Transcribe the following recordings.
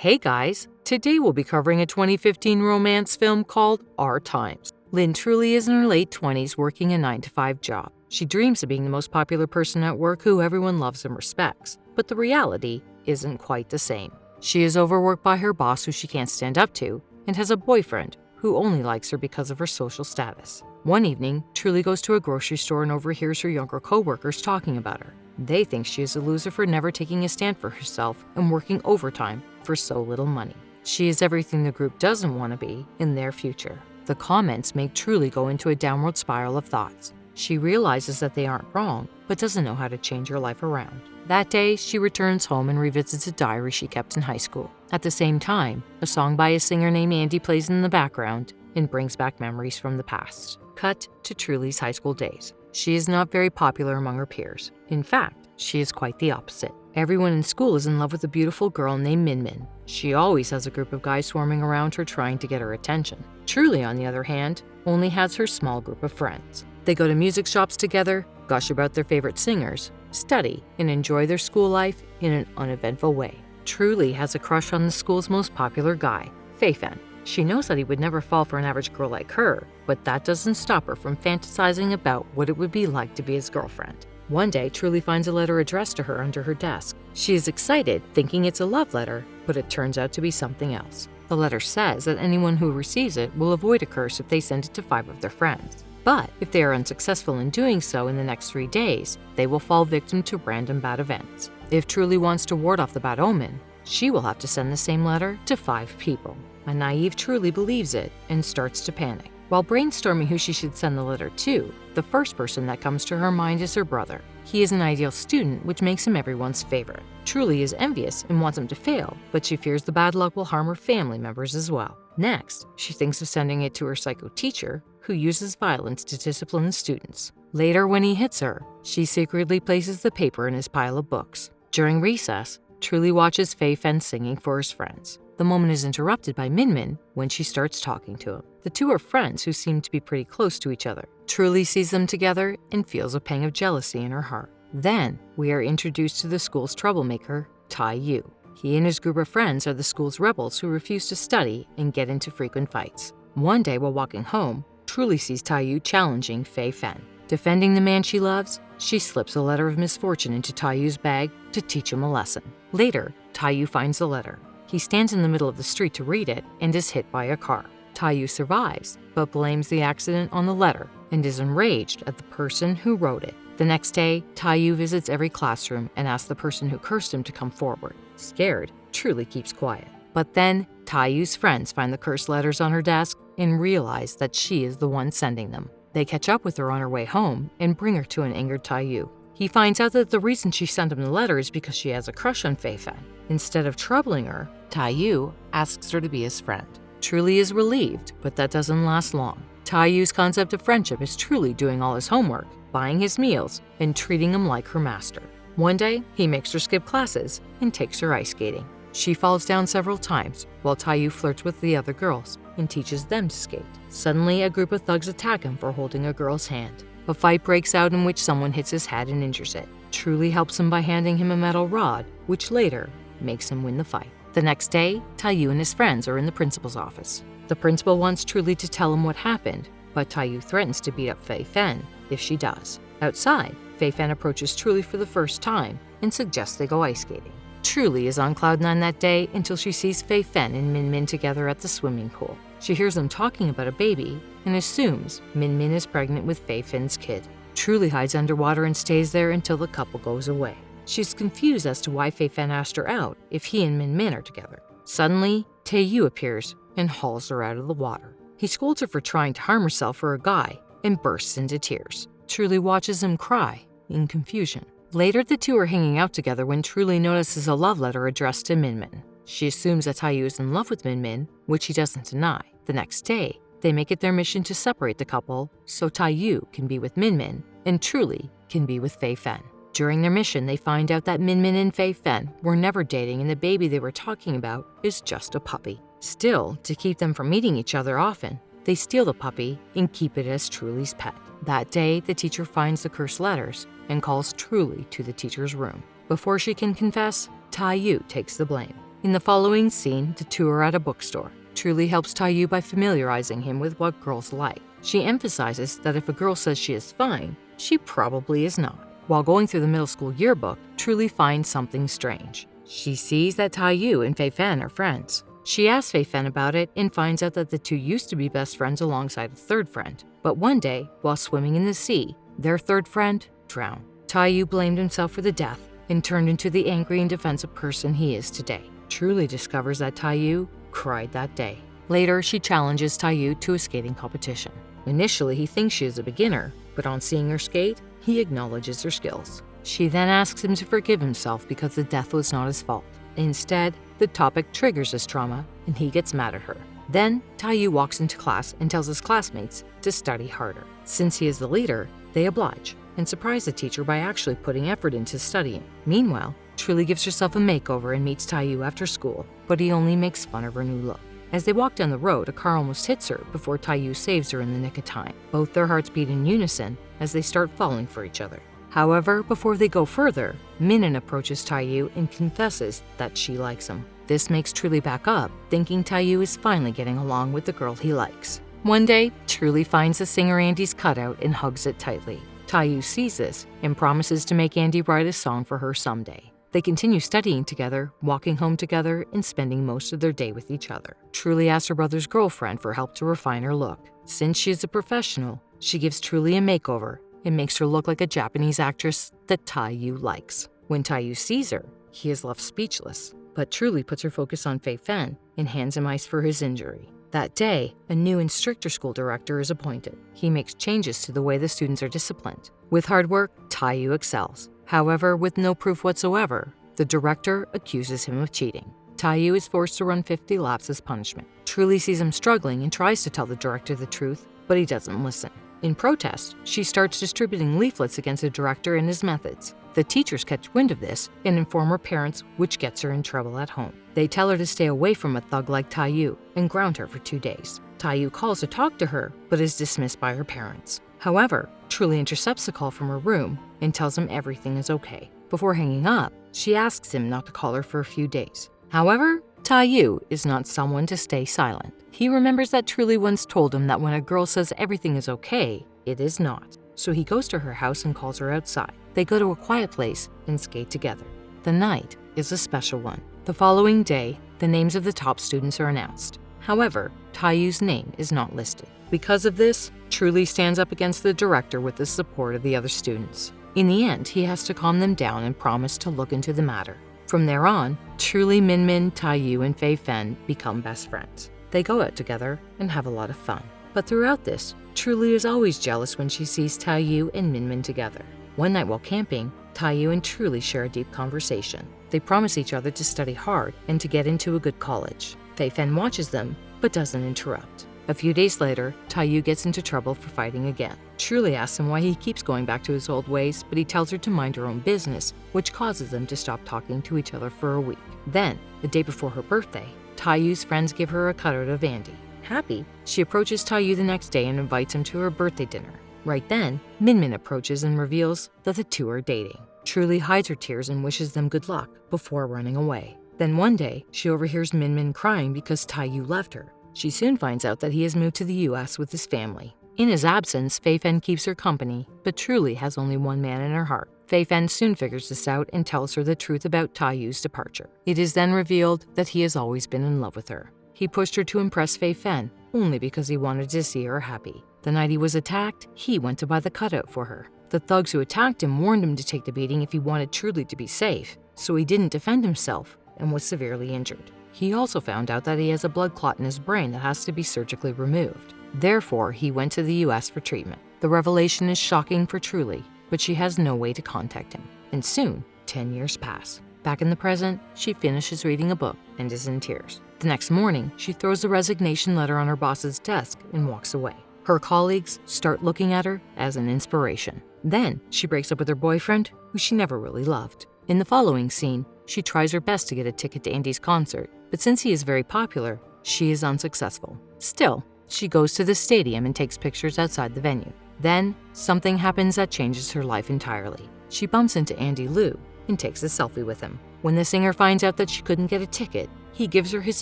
Hey guys, today we'll be covering a 2015 romance film called Our Times. Lynn truly is in her late 20s working a 9-to-5 job. She dreams of being the most popular person at work who everyone loves and respects, but the reality isn't quite the same. She is overworked by her boss who she can't stand up to, and has a boyfriend who only likes her because of her social status. One evening, Truly goes to a grocery store and overhears her younger co-workers talking about her. They think she is a loser for never taking a stand for herself and working overtime for so little money. She is everything the group doesn't want to be in their future. The comments make Truly go into a downward spiral of thoughts. She realizes that they aren't wrong, but doesn't know how to change her life around. That day, she returns home and revisits a diary she kept in high school. At the same time, a song by a singer named Andy plays in the background and brings back memories from the past. Cut to Truly's high school days. She is not very popular among her peers. In fact, she is quite the opposite. Everyone in school is in love with a beautiful girl named Min Min. She always has a group of guys swarming around her trying to get her attention. Truly, on the other hand, only has her small group of friends. They go to music shops together, gush about their favorite singers, study, and enjoy their school life in an uneventful way. Truly has a crush on the school's most popular guy, Fei Fan. She knows that he would never fall for an average girl like her, but that doesn't stop her from fantasizing about what it would be like to be his girlfriend. One day, Truly finds a letter addressed to her under her desk. She is excited, thinking it's a love letter, but it turns out to be something else. The letter says that anyone who receives it will avoid a curse if they send it to 5 of their friends. But if they are unsuccessful in doing so in the next 3 days, they will fall victim to random bad events. If Truly wants to ward off the bad omen, she will have to send the same letter to 5 people. A naive Truly believes it and starts to panic. While brainstorming who she should send the letter to, the first person that comes to her mind is her brother. He is an ideal student, which makes him everyone's favorite. Truly is envious and wants him to fail, but she fears the bad luck will harm her family members as well. Next, she thinks of sending it to her psycho teacher, who uses violence to discipline the students. Later, when he hits her, she secretly places the paper in his pile of books. During recess, Truly watches Fei Fan singing for his friends. The moment is interrupted by Min Min when she starts talking to him. The two are friends who seem to be pretty close to each other. Truly sees them together and feels a pang of jealousy in her heart. Then, we are introduced to the school's troublemaker, Tai Yu. He and his group of friends are the school's rebels who refuse to study and get into frequent fights. One day while walking home, Truly sees Tai Yu challenging Fei Fan. Defending the man she loves, she slips a letter of misfortune into Tai Yu's bag to teach him a lesson. Later, Tai Yu finds the letter. He stands in the middle of the street to read it and is hit by a car. Tai Yu survives, but blames the accident on the letter and is enraged at the person who wrote it. The next day, Tai Yu visits every classroom and asks the person who cursed him to come forward. Scared, Truly keeps quiet. But then, Tai Yu's friends find the cursed letters on her desk and realize that she is the one sending them. They catch up with her on her way home and bring her to an angered Tai Yu. He finds out that the reason she sent him the letter is because she has a crush on Fei Fan. Instead of troubling her, Tai Yu asks her to be his friend. Truly is relieved, but that doesn't last long. Tai Yu's concept of friendship is Truly doing all his homework, buying his meals, and treating him like her master. One day, he makes her skip classes and takes her ice skating. She falls down several times, while Tai Yu flirts with the other girls and teaches them to skate. Suddenly, a group of thugs attack him for holding a girl's hand. A fight breaks out in which someone hits his head and injures it. Truly helps him by handing him a metal rod, which later makes him win the fight. The next day, Tai Yu and his friends are in the principal's office. The principal wants Truly to tell him what happened, but Tai Yu threatens to beat up Fei Fan if she does. Outside, Fei Fan approaches Truly for the first time and suggests they go ice skating. Truly is on cloud 9 that day until she sees Fei Fan and Min Min together at the swimming pool. She hears them talking about a baby and assumes Min Min is pregnant with Fei Fan's kid. Truly hides underwater and stays there until the couple goes away. She's confused as to why Fei Fan asked her out if he and Min Min are together. Suddenly, Tai Yu appears and hauls her out of the water. He scolds her for trying to harm herself for a guy and bursts into tears. Truly watches him cry in confusion. Later, the two are hanging out together when Truly notices a love letter addressed to Min Min. She assumes that Tai Yu is in love with Min Min, which he doesn't deny. The next day, they make it their mission to separate the couple so Tai Yu can be with Min Min and Truly can be with Fei Fan. During their mission, they find out that Min Min and Fei Fan were never dating and the baby they were talking about is just a puppy. Still, to keep them from meeting each other often, they steal the puppy and keep it as Truly's pet. That day, the teacher finds the cursed letters and calls Truly to the teacher's room. Before she can confess, Tai Yu takes the blame. In the following scene, the two are at a bookstore. Truly helps Taiyu by familiarizing him with what girls like. She emphasizes that if a girl says she is fine, she probably is not. While going through the middle school yearbook, Truly finds something strange. She sees that Taiyu and Fei Fan are friends. She asks Fei Fan about it and finds out that the two used to be best friends alongside a third friend. But one day, while swimming in the sea, their third friend drowned. Taiyu blamed himself for the death and turned into the angry and defensive person he is today. Truly discovers that Taiyu cried that day. Later, she challenges Taiyu to a skating competition. Initially, he thinks she is a beginner, but on seeing her skate, he acknowledges her skills. She then asks him to forgive himself because the death was not his fault. Instead, the topic triggers his trauma, and he gets mad at her. Then, Taiyu walks into class and tells his classmates to study harder. Since he is the leader, they oblige and surprise the teacher by actually putting effort into studying. Meanwhile, Truly gives herself a makeover and meets Taiyu after school, but he only makes fun of her new look. As they walk down the road, a car almost hits her before Taiyu saves her in the nick of time. Both their hearts beat in unison as they start falling for each other. However, before they go further, Minmin approaches Taiyu and confesses that she likes him. This makes Truly back up, thinking Taiyu is finally getting along with the girl he likes. One day, Truly finds the singer Andy's cutout and hugs it tightly. Taiyu sees this and promises to make Andy write a song for her someday. They continue studying together, walking home together, and spending most of their day with each other. Truly asks her brother's girlfriend for help to refine her look. Since she is a professional, she gives Truly a makeover and makes her look like a Japanese actress that Taiyu likes. When Taiyu sees her, he is left speechless, but Truly puts her focus on Fei Fan and hands him ice for his injury. That day, a new and stricter school director is appointed. He makes changes to the way the students are disciplined. With hard work, Taiyu excels. However, with no proof whatsoever, the director accuses him of cheating. Taiyu is forced to run 50 laps as punishment. Truly sees him struggling and tries to tell the director the truth, but he doesn't listen. In protest, she starts distributing leaflets against the director and his methods. The teachers catch wind of this and inform her parents, which gets her in trouble at home. They tell her to stay away from a thug like Taiyu and ground her for 2 days. Taiyu calls to talk to her, but is dismissed by her parents. However, Truly intercepts the call from her room and tells him everything is okay. Before hanging up, she asks him not to call her for a few days. However, Taiyu is not someone to stay silent. He remembers that Truly once told him that when a girl says everything is okay, it is not. So he goes to her house and calls her outside. They go to a quiet place and skate together. The night is a special one. The following day, the names of the top students are announced. However, Taiyu's name is not listed. Because of this, Truly stands up against the director with the support of the other students. In the end, he has to calm them down and promise to look into the matter. From there on, Truly, Minmin, Taiyu, and Fei Fan become best friends. They go out together and have a lot of fun. But throughout this, Truly is always jealous when she sees Taiyu and Minmin together. One night while camping, Taiyu and Truly share a deep conversation. They promise each other to study hard and to get into a good college. Fei Fan watches them, but doesn't interrupt. A few days later, Taiyu gets into trouble for fighting again. Truly asks him why he keeps going back to his old ways, but he tells her to mind her own business, which causes them to stop talking to each other for a week. Then, the day before her birthday, Taiyu's friends give her a cutout of Andy. Happy, she approaches Taiyu the next day and invites him to her birthday dinner. Right then, Minmin approaches and reveals that the two are dating. Truly hides her tears and wishes them good luck before running away. Then one day, she overhears Minmin crying because Taiyu left her. She soon finds out that he has moved to the US with his family. In his absence, Fei Fan keeps her company, but Truly has only one man in her heart. Fei Fan soon figures this out and tells her the truth about Taiyu's departure. It is then revealed that he has always been in love with her. He pushed her to impress Fei Fan only because he wanted to see her happy. The night he was attacked, he went to buy the cutout for her. The thugs who attacked him warned him to take the beating if he wanted Truly to be safe, so he didn't defend himself and was severely injured. He also found out that he has a blood clot in his brain that has to be surgically removed. Therefore, he went to the US for treatment. The revelation is shocking for Truly, but she has no way to contact him. And soon, 10 years pass. Back in the present, she finishes reading a book and is in tears. The next morning, she throws a resignation letter on her boss's desk and walks away. Her colleagues start looking at her as an inspiration. Then, she breaks up with her boyfriend, who she never really loved. In the following scene, she tries her best to get a ticket to Andy's concert, but since he is very popular, she is unsuccessful. Still, she goes to the stadium and takes pictures outside the venue. Then, something happens that changes her life entirely. She bumps into Andy Liu, and takes a selfie with him. When the singer finds out that she couldn't get a ticket, he gives her his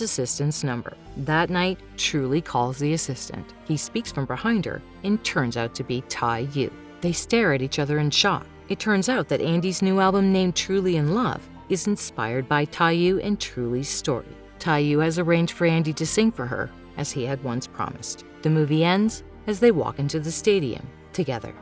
assistant's number. That night, Truly calls the assistant. He speaks from behind her and turns out to be Taeyu. They stare at each other in shock. It turns out that Andy's new album named Truly in Love is inspired by Taeyu and Truly's story. Taeyu has arranged for Andy to sing for her, as he had once promised. The movie ends as they walk into the stadium together.